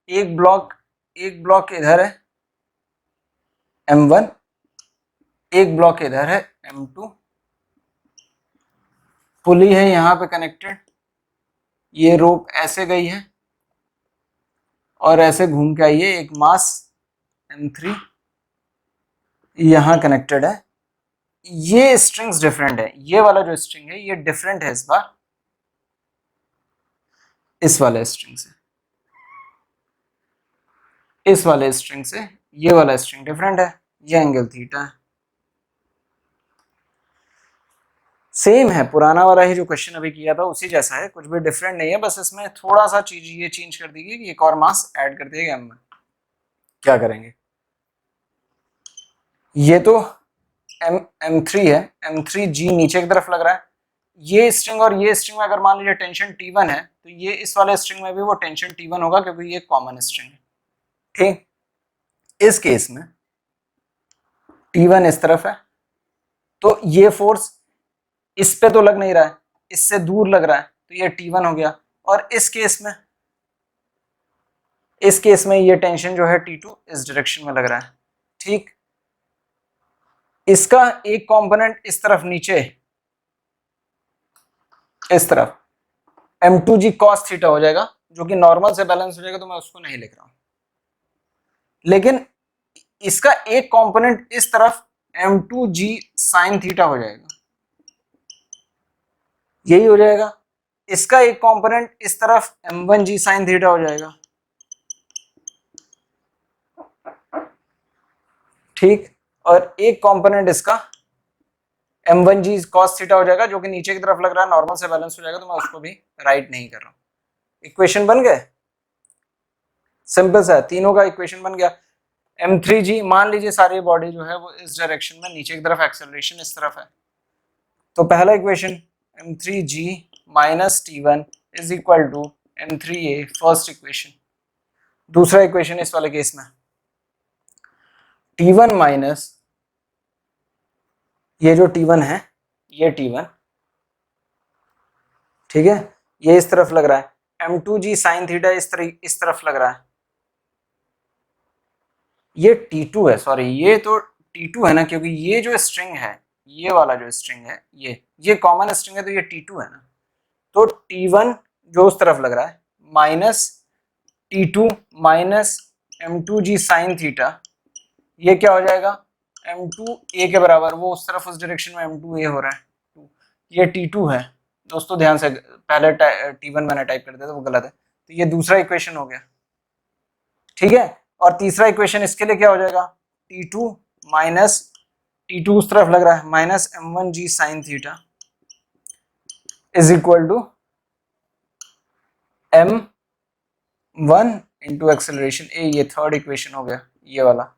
एक ब्लॉक इधर है m1, एक ब्लॉक इधर है m2, पुली है यहाँ पे कनेक्टेड, ये रोप ऐसे गई है और ऐसे घूम के आई है, एक मास m3 यहाँ कनेक्टेड है। ये स्ट्रिंग्स डिफरेंट है, ये वाला जो स्ट्रिंग है ये डिफरेंट है इस बार, इस वाले स्ट्रिंग से, इस वाले स्ट्रिंग से ये वाला स्ट्रिंग डिफरेंट है, ये एंगल थीटा है। सेम है, पुराना वाला ही जो क्वेश्चन अभी किया था उसी जैसा है, कुछ भी डिफरेंट नहीं है, बस इसमें थोड़ा सा चीज ये चेंज कर दी गई कि एक और मास ऐड कर दिया गया एम में। क्या करेंगे, ये तो M3 है, M3G नीचे की तरफ लग रहा है, ये स्ट्रिंग और ये स्ट्रिंग में अगर मान लीजिए टेंशन T1 है तो ये इस वाले स्ट्रिंग में भी वो टेंशन T1 होगा क्योंकि ये कॉमन स्ट्रिंग है। ठीक, इस केस में T1 इस तरफ है तो ये फोर्स इस पे तो लग नहीं रहा है, इससे दूर लग रहा है, तो ये T1 हो गया। और इस केस में ये टेंशन जो है T2 इस डायरेक्शन में लग रहा है। ठीक, इसका एक कंपोनेंट इस तरफ नीचे इस तरफ M2G cos थीटा हो जाएगा जो कि नॉर्मल से बैलेंस हो जाएगा, तो मैं उसको नहीं लिख रहा हूं। लेकिन इसका एक कंपोनेंट इस तरफ M2G sin थीटा हो जाएगा, यही हो जाएगा। इसका एक कंपोनेंट इस तरफ M1G sin थीटा हो जाएगा। ठीक, और एक कंपोनेंट इसका M1G cos थीटा हो जाएगा जो कि नीचे की तरफ लग रहा है, नॉर्मल से बैलेंस हो जाएगा, तो मैं उसको भी राइट नहीं कर रहा हूं। इक्वेशन बन गए, सिंपल सा है, तीनों का इक्वेशन बन गया। M3G मान लीजिए सारी बॉडी जो है वो इस डायरेक्शन में नीचे की तरफ एक्सेलरेशन इस तरफ है, तो पहला equation M3G minus T1 is equal to M3A first equation. दूसरा इक्वेशन इस वाले केस में T1 माइनस ये जो T1 है ये T1, ठीक है, ये इस तरफ लग रहा है, M2G sin थीटा इस तरफ लग रहा है, ये T2 है, सॉरी ये तो T2 है ना, क्योंकि ये जो स्ट्रिंग है, ये वाला जो स्ट्रिंग है ये कॉमन स्ट्रिंग है, तो ये T2 है ना, तो T1 जो उस तरफ लग रहा है minus T2 minus M2G sin theta, ये क्या हो जाएगा M2A के बराबर, वो उस तरफ उस डायरेक्शन में M2A हो रहा है, ये T2 है दोस्तों, ध्यान से, पहले T1 मैंने टाइप कर दिया था वो गलत है, तो ये दूसरा इक्वेशन हो गया। ठीक है, और तीसरा इक्वेशन इसके लिए क्या हो जाएगा T2 माइनस T2 उस तरफ लग रहा है minus M1G sin theta is equal to M1 into acceleration A, ये थर्ड इक्वेशन हो गया ये वाला।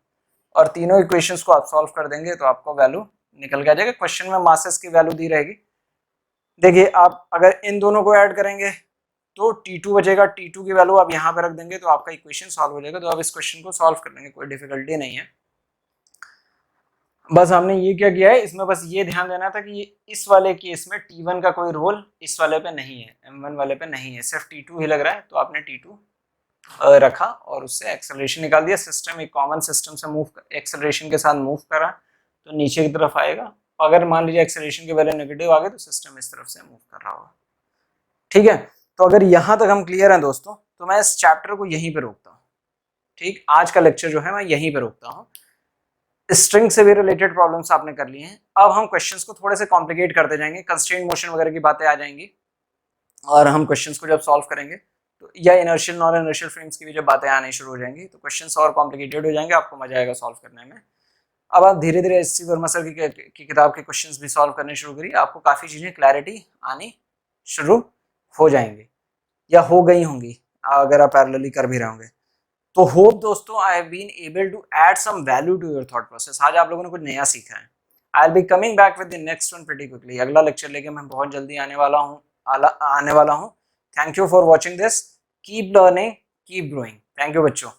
और तीनों इक्वेशंस को आप सॉल्व कर देंगे तो आपको वैल्यू निकल के आ जाएगा। क्वेश्चन में मासेस की वैल्यू दी रहेगी, देखिए आप अगर इन दोनों को ऐड करेंगे तो T2 बचेगा, T2 की वैल्यू आप यहाँ पे रख देंगे तो आपका इक्वेशन सॉल्व हो जाएगा। तो आप इस क्वेश्चन को सॉल्व कर लेंगे, कोई डिफिकल्टी नहीं है। बस हमने ये क्या किया है, इसमें बस ये ध्यान देना था कि इस वाले केस में T1 का कोई रोल इस वाले पे नहीं है, M1 वाले पे नहीं है, सिर्फ T2 ही लग रहा है, तो आपने T2 रखा और उससे एक्सेलरेशन निकाल दिया। सिस्टम एक कॉमन सिस्टम से मूव, एक्सेलरेशन के साथ मूव करा तो नीचे की तरफ आएगा। अगर मान लीजिए एक्सेलरेशन की वैल्यू नेगेटिव आ गई तो सिस्टम इस तरफ से मूव कर रहा होगा। ठीक है, तो अगर यहाँ तक हम क्लियर हैं दोस्तों, तो मैं इस चैप्टर को यहीं पे रोकता हूँ। ठीक, आज का लेक्चर जो है मैं यहीं पे रोकता हूँ। स्ट्रिंग से भी रिलेटेड प्रॉब्लम्स आपने कर लिए हैं, अब हम क्वेश्चंस को थोड़े से कॉम्प्लिकेट करते जाएंगे, कंस्ट्रेंट मोशन वगैरह की बातें आ जाएंगी, और हम क्वेश्चंस को जब सॉल्व करेंगे तो या इनर्शियल नॉन इनर्शियल फ्रेम्स की भी जब बातें आनी शुरू हो जाएंगी तो क्वेश्चंस और कॉम्प्लिकेटेड हो जाएंगे, आपको मजा आएगा सॉल्व करने में। अब आप धीरे धीरे एस सी वर्मा सर की किताब के क्वेश्चंस भी सॉल्व करने शुरू करिए, आपको काफ़ी चीज़ें क्लैरिटी आनी शुरू हो जाएंगी या हो गई होंगी अगर आप पैरेलली कर भी रहे होंगे। तो होप दोस्तों I have been able to add some value to your thought process. आज आप लोगों ने कुछ नया सीखा है। I will be coming back with the next one pretty quickly. अगला लेक्चर लेके मैं बहुत जल्दी आने वाला हूँ। Thank you for watching this. Keep learning, keep growing. Thank you बच्चों।